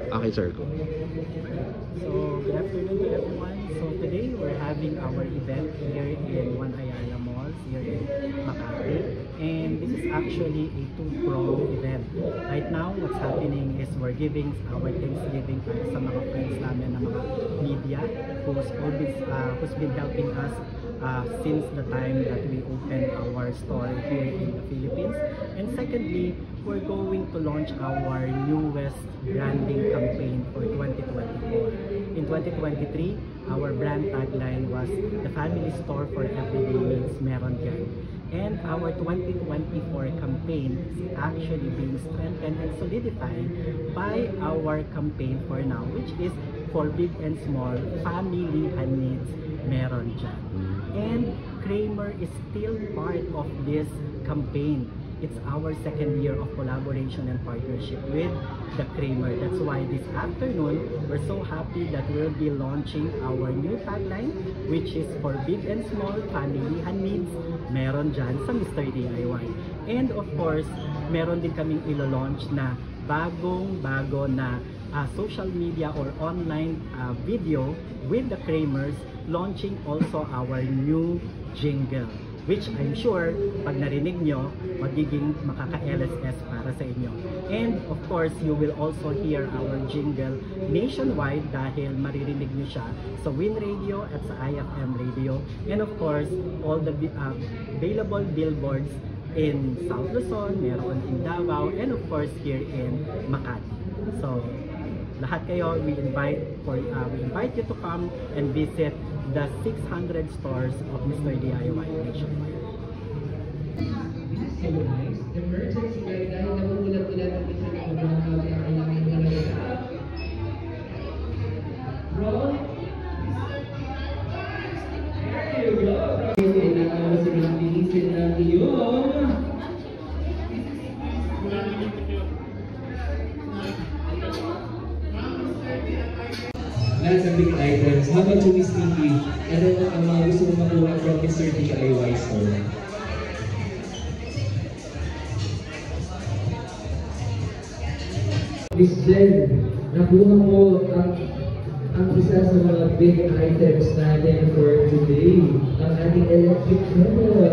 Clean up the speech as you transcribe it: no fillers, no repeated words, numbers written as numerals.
Okay, sir. So, good afternoon to everyone. So, today we're having our event here in One Ayala Malls here in Makati. And this is actually a two-pronged event. Right now, what's happening is we're giving our Thanksgiving para sa mga friends namin na mga media who's been helping us since the time that we opened our store here in the Philippines. And secondly, we're going to launch our newest branding campaign for 2024. In 2023, our brand tagline was "The Family Store for Everyday Needs, Meron Dyan." And our 2024 campaign is actually being strengthened and solidified by our campaign for now, which is "For Big and Small, Family and Needs, Meron Dyan." And Kramer is still part of this campaign. It's our second year of collaboration and partnership with the Kramer. That's why this afternoon, we're so happy that we'll be launching our new tagline, which is "For Big and Small, Family and Needs, Meron Dyan" sa Mr. DIY. And of course, meron din kaming ilo-launch na bagong-bago na social media or online video with the Kramers, launching also our new jingle, which I'm sure pag narinig nyo, magiging makaka-LSS para sa inyo. And of course, you will also hear our jingle nationwide dahil maririnig nyo siya sa Win Radio at sa IFM Radio. And of course, all the available billboards in South Luzon, meron in Davao, and of course here in Makati. So, lahat kayo, we invite you to come and visit the 600 stores of Mr. DIY nationwide. Emergency guide dahil nagugulat-gulat ang isa ng mga kailangan talaga. Bro, there you go. Kailangan mo silang linisin ng iyong lahat ng big items. How about you, Miss Pinky? Ano ang mga gusto mo makuha from Mr. DIY store? Miss Jen, nakuha mo ang isa sa mga big items natin for today, ang ating electric kettle.